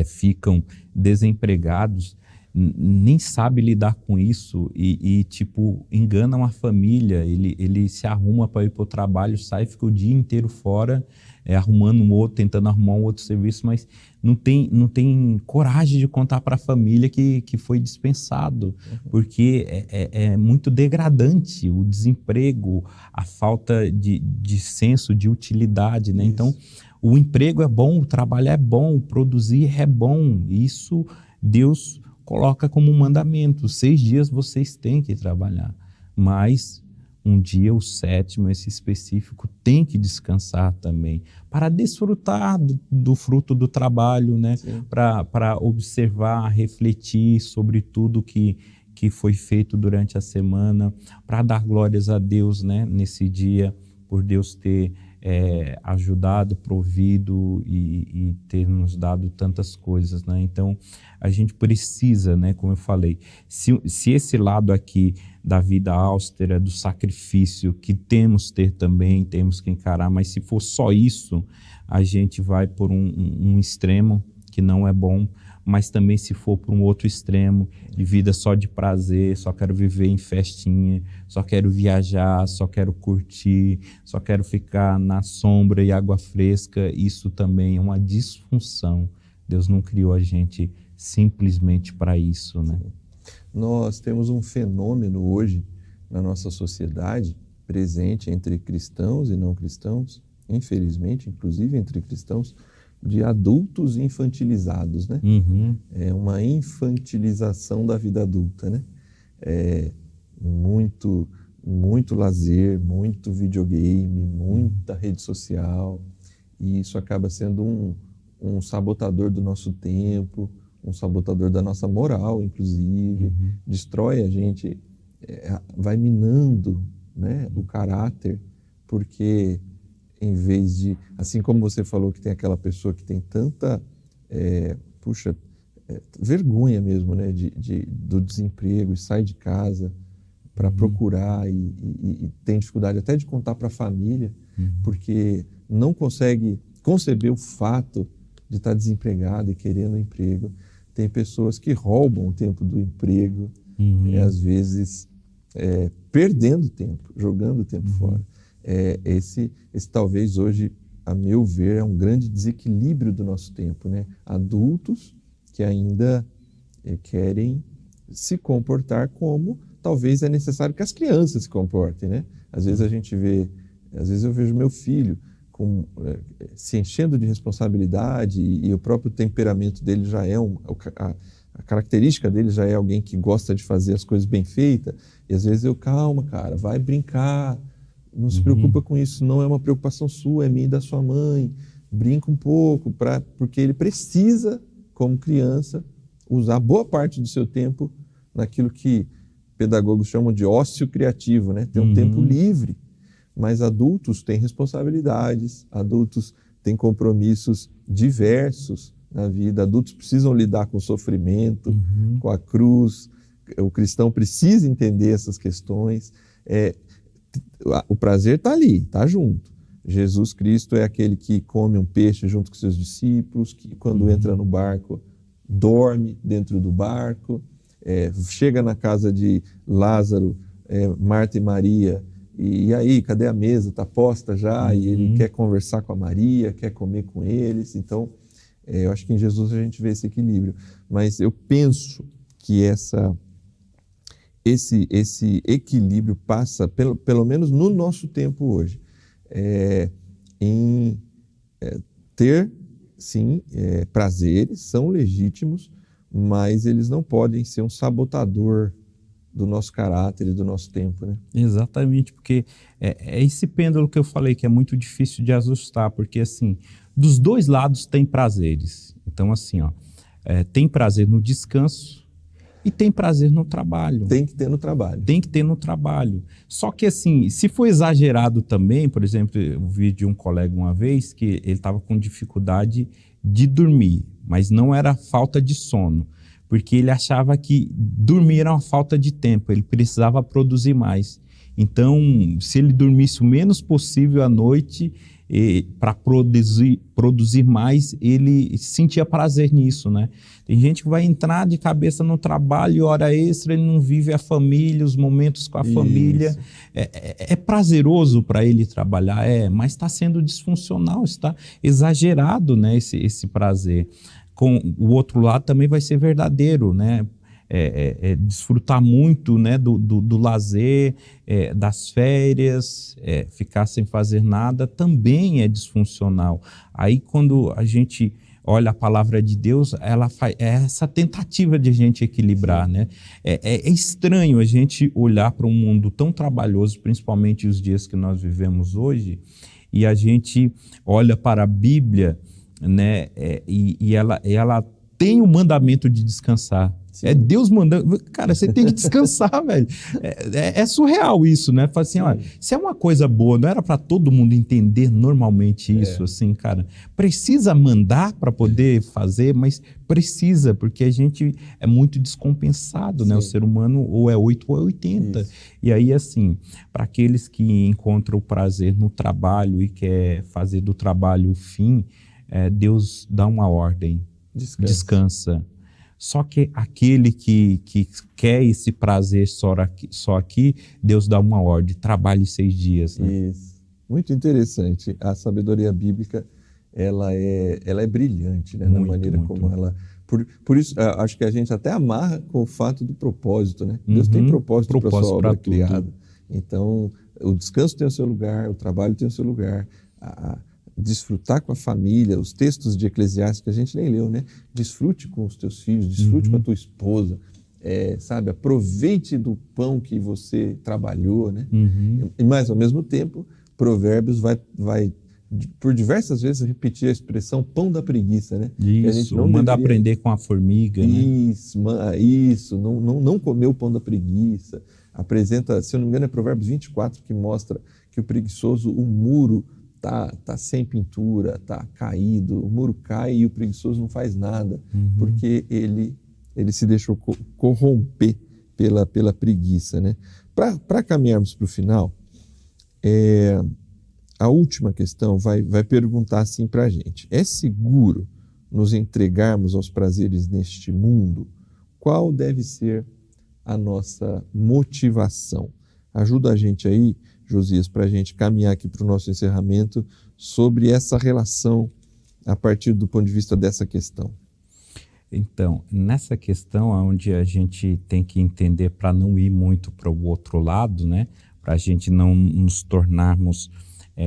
ficam desempregados, nem sabe lidar com isso e tipo, enganam a família, ele se arruma para ir para o trabalho, sai, fica o dia inteiro fora, arrumando um outro, tentando arrumar um outro serviço, mas não tem coragem de contar para a família que foi dispensado, porque é muito degradante o desemprego, a falta de senso de utilidade, né? Então, o emprego é bom, o trabalho é bom, produzir é bom. Isso Deus coloca como um mandamento. 6 dias vocês têm que trabalhar. Mas um dia, o sétimo, esse específico, tem que descansar também, para desfrutar do fruto do trabalho, né? Para observar, refletir sobre tudo que foi feito durante a semana, para dar glórias a Deus, né? Nesse dia, por Deus ter ajudado, provido e ter nos dado tantas coisas, né? Então, a gente precisa, né, como eu falei, se esse lado aqui da vida austera, do sacrifício, que temos ter também, temos que encarar, mas se for só isso, a gente vai por um extremo que não é bom, mas também se for para um outro extremo, de vida só de prazer, só quero viver em festinha, só quero viajar, só quero curtir, só quero ficar na sombra e água fresca, isso também é uma disfunção. Deus não criou a gente simplesmente para isso, né? Nós temos um fenômeno hoje na nossa sociedade, presente entre cristãos e não cristãos, infelizmente, inclusive entre cristãos, de adultos infantilizados, né? É uma infantilização da vida adulta, né? Muito lazer, muito videogame, muita rede social, e isso acaba sendo um sabotador do nosso tempo, um sabotador da nossa moral, inclusive, destrói a gente, vai minando, né, o caráter, porque em vez de, assim como você falou que tem aquela pessoa que tem tanta, vergonha mesmo, né, do desemprego e sai de casa para procurar e tem dificuldade até de contar para a família, porque não consegue conceber o fato de estar desempregado e querendo um emprego. Tem pessoas que roubam o tempo do emprego, às vezes perdendo tempo, jogando o tempo fora. Esse talvez hoje, a meu ver, é um grande desequilíbrio do nosso tempo, né? Adultos que ainda querem se comportar como talvez é necessário que as crianças se comportem, né? Às vezes eu vejo meu filho se enchendo de responsabilidade e o próprio temperamento dele já é a característica dele já é alguém que gosta de fazer as coisas bem feitas, e às vezes calma, cara, vai brincar, não se preocupa com isso, não é uma preocupação sua, é minha e da sua mãe, brinca um pouco, porque ele precisa, como criança, usar boa parte do seu tempo naquilo que pedagogos chamam de ócio criativo, né? Ter um tempo livre. Mas adultos têm responsabilidades, adultos têm compromissos diversos na vida, adultos precisam lidar com o sofrimento, com a cruz, o cristão precisa entender essas questões. O prazer está ali, está junto. Jesus Cristo é aquele que come um peixe junto com seus discípulos, que quando entra no barco, dorme dentro do barco, chega na casa de Lázaro, Marta e Maria, e aí, cadê a mesa? Está posta já, e ele quer conversar com a Maria, quer comer com eles. Então, eu acho que em Jesus a gente vê esse equilíbrio. Mas eu penso que esse equilíbrio passa, pelo menos no nosso tempo hoje, em ter, sim, prazeres, são legítimos, mas eles não podem ser um sabotador do nosso caráter e do nosso tempo, né? Exatamente, porque é esse pêndulo que eu falei que é muito difícil de ajustar, porque assim, dos dois lados tem prazeres. Então assim, tem prazer no descanso e tem prazer no trabalho. Tem que ter no trabalho. Tem que ter no trabalho. Só que assim, se for exagerado também, por exemplo, eu vi de um colega uma vez que ele estava com dificuldade de dormir, mas não era falta de sono, porque ele achava que dormir era uma falta de tempo, ele precisava produzir mais. Então, se ele dormisse o menos possível à noite, para produzir mais, ele sentia prazer nisso, né? Tem gente que vai entrar de cabeça no trabalho, hora extra, ele não vive a família, os momentos com a família. É prazeroso para ele trabalhar, mas está sendo disfuncional, está exagerado, né, esse prazer. Com o outro lado também vai ser verdadeiro, né? Desfrutar muito, né, do lazer, das férias, ficar sem fazer nada também é disfuncional. Aí quando a gente olha a palavra de Deus, ela faz essa tentativa de a gente equilibrar, né? É estranho a gente olhar para um mundo tão trabalhoso, principalmente os dias que nós vivemos hoje, e a gente olha para a Bíblia, né? E ela tem o mandamento de descansar. Sim. É Deus mandando. Cara, você tem que descansar, velho. É surreal isso, né? Fala assim, olha, se é uma coisa boa, não era para todo mundo entender normalmente isso, assim, cara. Precisa mandar para poder fazer, mas precisa, porque a gente é muito descompensado, né? O ser humano ou é 8 ou é 80. Isso. E aí, assim, para aqueles que encontram o prazer no trabalho e quer fazer do trabalho o fim, Deus dá uma ordem. Descansa. Só que aquele que quer esse prazer só aqui, Deus dá uma ordem, trabalhe 6 dias. Né? Isso. Muito interessante. A sabedoria bíblica, ela é brilhante, né? Na maneira como ela... Por isso, acho que a gente até amarra com o fato do propósito, né? Deus tem propósito para a sua obra criada. Então, o descanso tem o seu lugar, o trabalho tem o seu lugar, desfrutar com a família, os textos de Eclesiastes que a gente nem leu, né? Desfrute com os teus filhos, desfrute com a tua esposa, sabe? Aproveite do pão que você trabalhou, né? Mas, ao mesmo tempo, Provérbios vai por diversas vezes repetir a expressão pão da preguiça, né? Isso, a gente não manda aprender com a formiga, né? Isso, não comer o pão da preguiça. Apresenta, se eu não me engano, é Provérbios 24 que mostra que o preguiçoso, o muro tá sem pintura, tá caído, o muro cai e o preguiçoso não faz nada, porque ele se deixou corromper pela preguiça, né? Para caminharmos para o final, a última questão vai perguntar assim para a gente: é seguro nos entregarmos aos prazeres neste mundo? Qual deve ser a nossa motivação? Ajuda a gente aí, Josias, para a gente caminhar aqui para o nosso encerramento sobre essa relação a partir do ponto de vista dessa questão. Então, nessa questão onde a gente tem que entender para não ir muito para o outro lado, né? Para a gente não nos tornarmos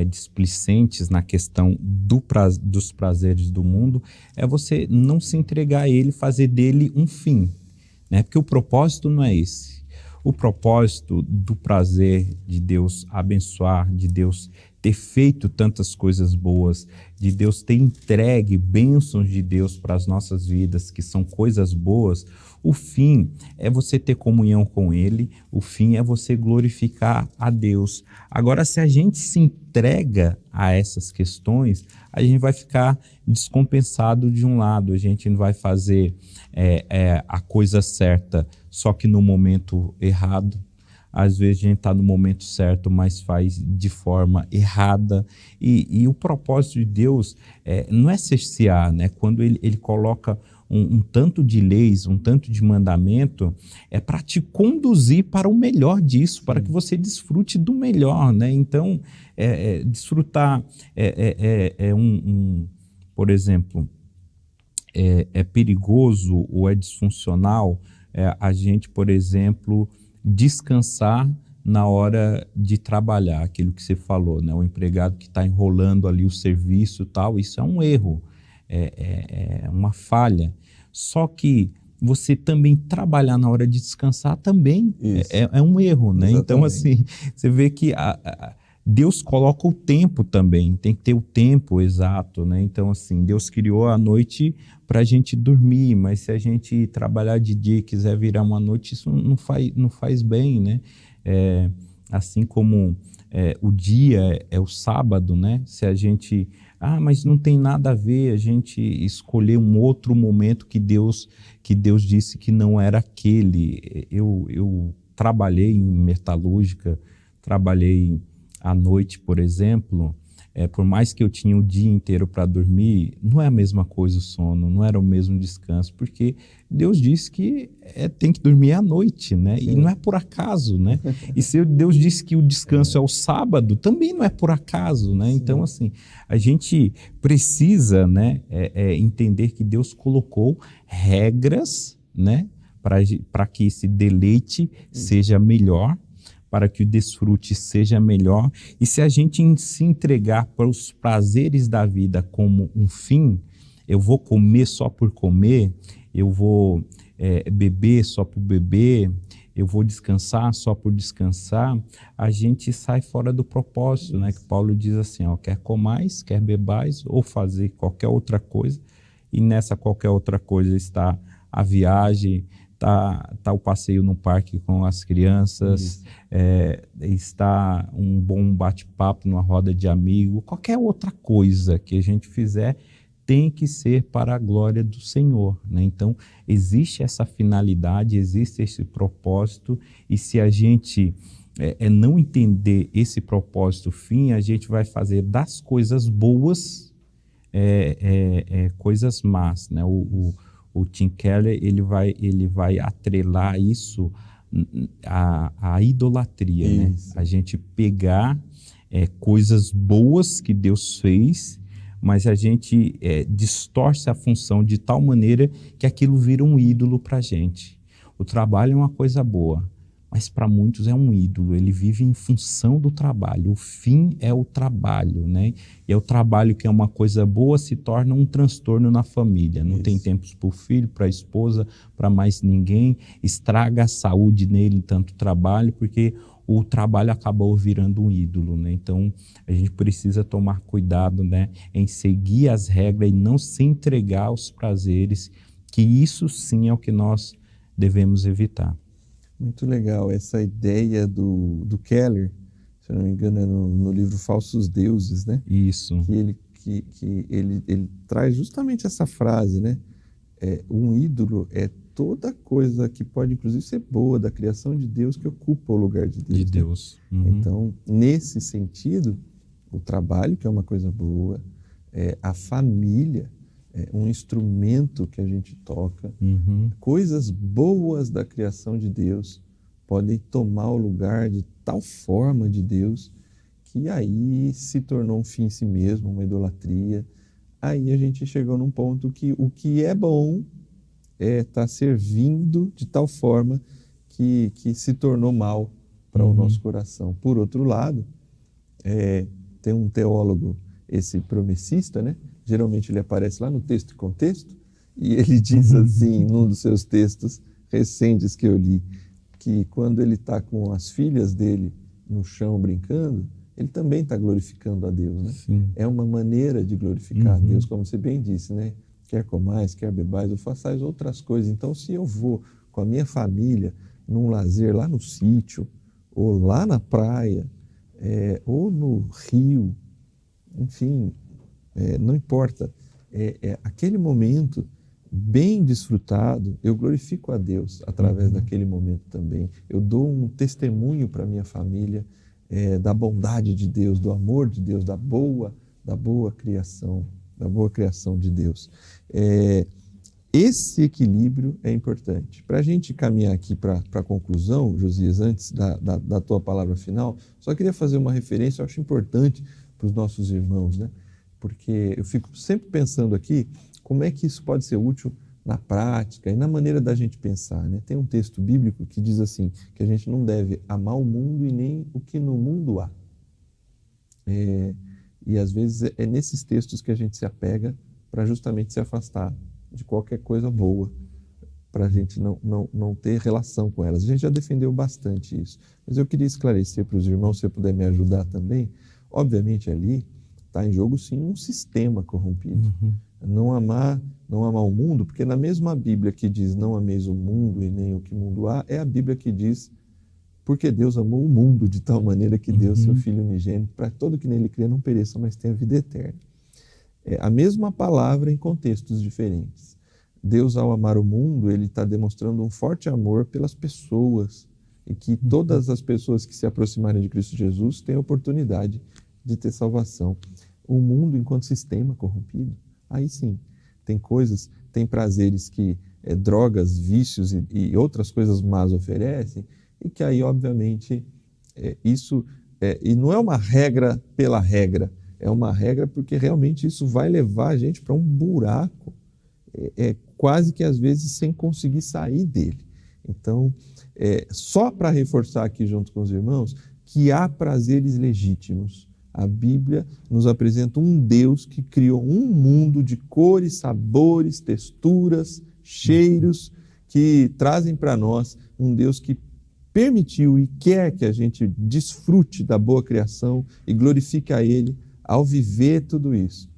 displicentes na questão dos prazeres do mundo, é você não se entregar a ele, fazer dele um fim, né? Porque o propósito não é esse. O propósito do prazer de Deus abençoar, de Deus ter feito tantas coisas boas, de Deus ter entregue bênçãos de Deus para as nossas vidas, que são coisas boas, o fim é você ter comunhão com Ele, o fim é você glorificar a Deus. Agora, se a gente se entrega a essas questões, a gente vai ficar descompensado de um lado, a gente não vai fazer a coisa certa, só que no momento errado. Às vezes a gente está no momento certo, mas faz de forma errada. E o propósito de Deus não é cercear, né? Quando ele coloca um tanto de leis, um tanto de mandamento, é para te conduzir para o melhor disso, para que você desfrute do melhor, né? Então, desfrutar por exemplo, é perigoso ou é disfuncional a gente, por exemplo, descansar na hora de trabalhar, aquilo que você falou, né? O empregado que está enrolando ali o serviço e tal, isso é um erro, é uma falha. Só que você também trabalhar na hora de descansar também é um erro, né? Exatamente. Então, assim, você vê que Deus coloca o tempo também, tem que ter o tempo exato, né? Então, assim, Deus criou a noite para a gente dormir, mas se a gente trabalhar de dia e quiser virar uma noite, isso não faz bem, né? Assim como o dia é o sábado, né? Se a gente... mas não tem nada a ver a gente escolher um outro momento que Deus disse que não era aquele. Eu trabalhei em metalúrgica, trabalhei à noite, por exemplo, por mais que eu tinha o dia inteiro para dormir, não é a mesma coisa o sono, não era o mesmo descanso, porque Deus disse que tem que dormir à noite, né? E não é por acaso, né? E se Deus disse que o descanso é o sábado, também não é por acaso, né? Então, assim, a gente precisa, né, entender que Deus colocou regras, né, para que esse deleite seja melhor, para que o desfrute seja melhor. E se a gente se entregar para os prazeres da vida como um fim, eu vou comer só por comer, eu vou beber só por beber, eu vou descansar só por descansar, a gente sai fora do propósito, né? Que Paulo diz assim, quer comais, quer bebais, ou fazer qualquer outra coisa, e nessa qualquer outra coisa está a viagem, está o passeio no parque com as crianças, está um bom bate-papo numa roda de amigo, qualquer outra coisa que a gente fizer tem que ser para a glória do Senhor, né? Então, existe essa finalidade, existe esse propósito, e se a gente não entender esse propósito fim, a gente vai fazer das coisas boas coisas más, né? O Tim Keller ele vai atrelar isso à idolatria, né? A gente pegar coisas boas que Deus fez, mas a gente distorce a função de tal maneira que aquilo vira um ídolo para a gente. O trabalho é uma coisa boa, mas para muitos é um ídolo, ele vive em função do trabalho, o fim é o trabalho, né? E é o trabalho que é uma coisa boa se torna um transtorno na família, não tem tempo para o filho, para a esposa, para mais ninguém, estraga a saúde nele, tanto trabalho, porque o trabalho acabou virando um ídolo, né? Então, a gente precisa tomar cuidado, né, em seguir as regras e não se entregar aos prazeres, que isso sim é o que nós devemos evitar. Muito legal essa ideia do Keller, se eu não me engano é no livro Falsos Deuses, né? Isso. Que ele traz justamente essa frase, né? Um ídolo é toda coisa que pode inclusive ser boa da criação de Deus que ocupa o lugar de Deus. De Deus. Né? Uhum. Então, nesse sentido, o trabalho, que é uma coisa boa, a família, um instrumento que a gente toca, coisas boas da criação de Deus podem tomar o lugar de tal forma de Deus que aí se tornou um fim em si mesmo, uma idolatria. Aí a gente chegou num ponto que o que é bom está servindo de tal forma que se tornou mal para o nosso coração. Por outro lado, tem um teólogo, esse promessista, né? Geralmente ele aparece lá no texto e contexto, e ele diz assim, num dos seus textos recentes que eu li, que quando ele está com as filhas dele no chão brincando, ele também está glorificando a Deus, né? Sim. É uma maneira de glorificar a Deus, como você bem disse, né? Quer comais, quer bebais, ou façais outras coisas. Então, se eu vou com a minha família num lazer lá no sítio, ou lá na praia, ou no rio, enfim, não importa, aquele momento bem desfrutado, eu glorifico a Deus através daquele momento também. Eu dou um testemunho para a minha família da bondade de Deus, do amor de Deus, da boa criação de Deus. Esse equilíbrio é importante. Para a gente caminhar aqui para a conclusão, Josias, antes da tua palavra final, só queria fazer uma referência, eu acho importante para os nossos irmãos, né? Porque eu fico sempre pensando aqui como é que isso pode ser útil na prática e na maneira da gente pensar, né? Tem um texto bíblico que diz assim, que a gente não deve amar o mundo e nem o que no mundo há. E às vezes é nesses textos que a gente se apega para justamente se afastar de qualquer coisa boa, para a gente não ter relação com elas. A gente já defendeu bastante isso, mas eu queria esclarecer para os irmãos, se você puder me ajudar também. Obviamente ali está em jogo sim um sistema corrompido. Não amar o mundo, porque na mesma Bíblia que diz não ameis o mundo e nem o que mundo há, é a Bíblia que diz porque Deus amou o mundo de tal maneira que deu seu Filho unigênito para que todo que nele crê não pereça, mas tenha vida eterna. A mesma palavra em contextos diferentes. Deus, ao amar o mundo, ele está demonstrando um forte amor pelas pessoas e que todas as pessoas que se aproximarem de Cristo Jesus têm a oportunidade de ter salvação. O mundo enquanto sistema corrompido, aí sim, tem coisas, tem prazeres que drogas, vícios e outras coisas más oferecem, e que aí, obviamente, isso e não é uma regra pela regra, é uma regra porque realmente isso vai levar a gente para um buraco, quase que às vezes sem conseguir sair dele. Então, só para reforçar aqui junto com os irmãos, que há prazeres legítimos, A Bíblia nos apresenta um Deus que criou um mundo de cores, sabores, texturas, cheiros, que trazem para nós um Deus que permitiu e quer que a gente desfrute da boa criação e glorifique a Ele ao viver tudo isso.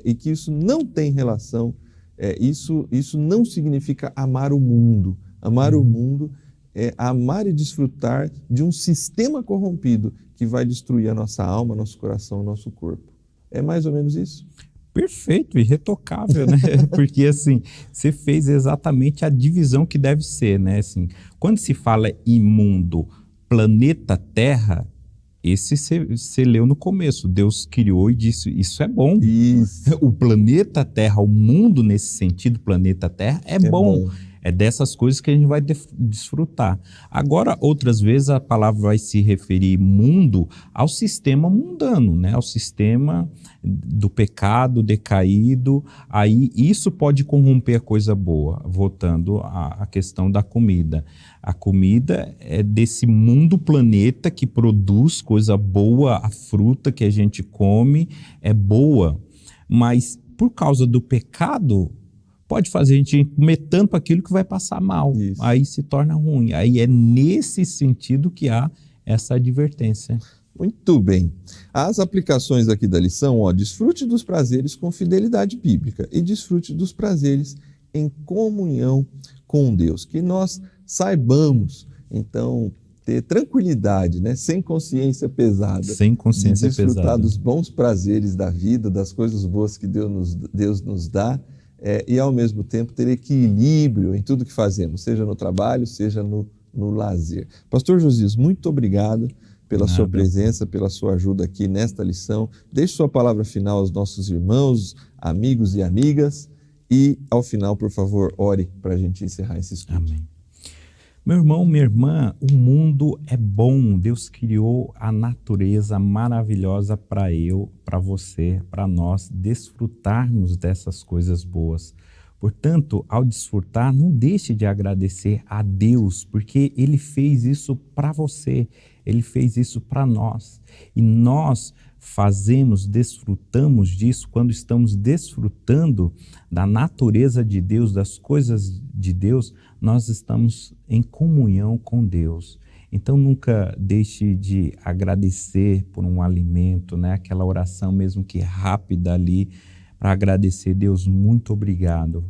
E que isso não tem relação, isso não significa amar o mundo. Amar o mundo é amar e desfrutar de um sistema corrompido que vai destruir a nossa alma, nosso coração, nosso corpo. É mais ou menos isso? Perfeito, irretocável, né? Porque assim, você fez exatamente a divisão que deve ser, né? Assim, quando se fala imundo, planeta Terra, esse você leu no começo, Deus criou e disse, isso é bom. Isso. O planeta Terra, o mundo nesse sentido, planeta Terra, é bom. É dessas coisas que a gente vai desfrutar. Agora, outras vezes, a palavra vai se referir mundo ao sistema mundano, né? Ao sistema do pecado decaído. Aí isso pode corromper a coisa boa, voltando à questão da comida. A comida é desse mundo planeta que produz coisa boa, a fruta que a gente come é boa, mas por causa do pecado, pode fazer a gente comer tanto aquilo que vai passar mal. Isso. Aí se torna ruim. Aí é nesse sentido que há essa advertência. Muito bem. As aplicações aqui da lição, desfrute dos prazeres com fidelidade bíblica e desfrute dos prazeres em comunhão com Deus. Que nós saibamos, então, ter tranquilidade, né? Sem consciência pesada. Sem consciência pesada. Desfrutar dos bons prazeres da vida, das coisas boas que Deus nos dá. E, ao mesmo tempo, ter equilíbrio em tudo que fazemos, seja no trabalho, seja no lazer. Pastor Josias, muito obrigado pela sua presença, pela sua ajuda aqui nesta lição. Deixe sua palavra final aos nossos irmãos, amigos e amigas e, ao final, por favor, ore para a gente encerrar esse estudo. Amém. Meu irmão, minha irmã, o mundo é bom. Deus criou a natureza maravilhosa para eu, para você, para nós desfrutarmos dessas coisas boas. Portanto, ao desfrutar, não deixe de agradecer a Deus, porque Ele fez isso para você, Ele fez isso para nós. E nós desfrutamos disso quando estamos desfrutando da natureza de Deus, das coisas de Deus, nós estamos em comunhão com Deus. Então nunca deixe de agradecer por um alimento, né? Aquela oração mesmo que rápida ali, para agradecer, Deus, muito obrigado.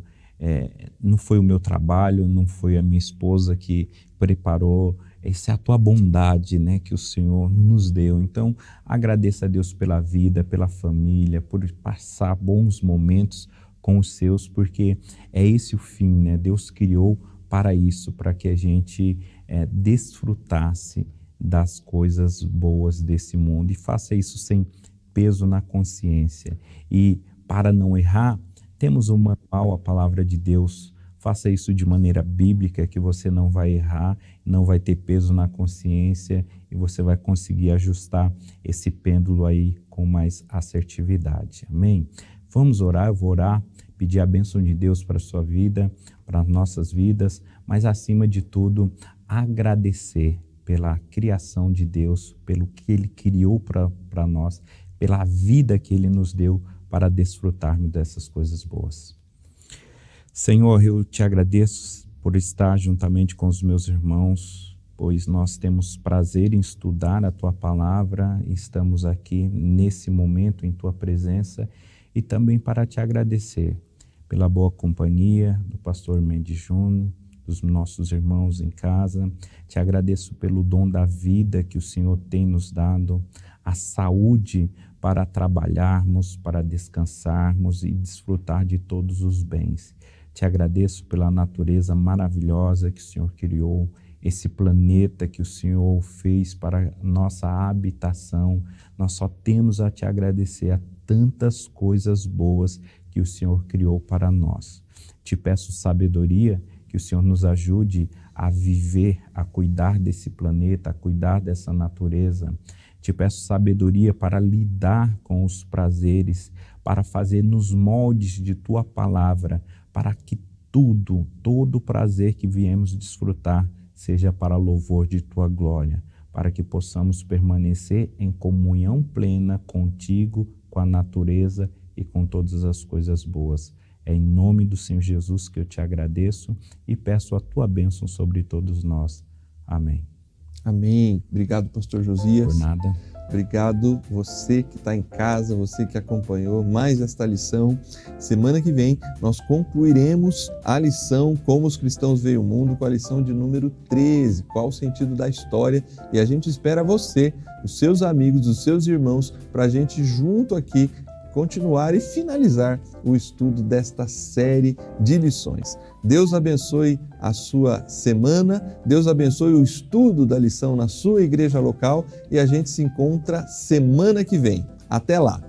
Não foi o meu trabalho, não foi a minha esposa que preparou, essa é a tua bondade, né, que o Senhor nos deu. Então, agradeça a Deus pela vida, pela família, por passar bons momentos com os seus, porque é esse o fim, né? Deus criou para isso, para que a gente desfrutasse das coisas boas desse mundo e faça isso sem peso na consciência. E para não errar, temos um manual, a palavra de Deus. Faça isso de maneira bíblica, que você não vai errar, não vai ter peso na consciência e você vai conseguir ajustar esse pêndulo aí com mais assertividade. Amém? Vamos orar, eu vou orar, pedir a bênção de Deus para a sua vida, para as nossas vidas, mas acima de tudo, agradecer pela criação de Deus, pelo que Ele criou para nós, pela vida que Ele nos deu para desfrutarmos dessas coisas boas. Senhor, eu te agradeço por estar juntamente com os meus irmãos, pois nós temos prazer em estudar a Tua Palavra, estamos aqui nesse momento em Tua presença e também para te agradecer pela boa companhia do pastor Mendes Júnior, dos nossos irmãos em casa. Te agradeço pelo dom da vida que o Senhor tem nos dado, a saúde para trabalharmos, para descansarmos e desfrutar de todos os bens. Te agradeço pela natureza maravilhosa que o Senhor criou, esse planeta que o Senhor fez para nossa habitação. Nós só temos a te agradecer a tantas coisas boas que o Senhor criou para nós. Te peço sabedoria, que o Senhor nos ajude a viver, a cuidar desse planeta, a cuidar dessa natureza. Te peço sabedoria para lidar com os prazeres, para fazer nos moldes de Tua Palavra, para que todo prazer que viemos desfrutar seja para louvor de Tua glória. para que possamos permanecer em comunhão plena contigo, com a natureza e com todas as coisas boas. É em nome do Senhor Jesus que eu te agradeço e peço a tua bênção sobre todos nós. Amém. Amém. Obrigado, pastor Josias. Por nada. Obrigado você que está em casa, você que acompanhou mais esta lição. Semana que vem nós concluiremos a lição Como os Cristãos Veem o Mundo, com a lição de número 13, qual o sentido da história. E a gente espera você, os seus amigos, os seus irmãos, para a gente junto aqui continuar e finalizar o estudo desta série de lições. Deus abençoe a sua semana, Deus abençoe o estudo da lição na sua igreja local e a gente se encontra semana que vem. Até lá!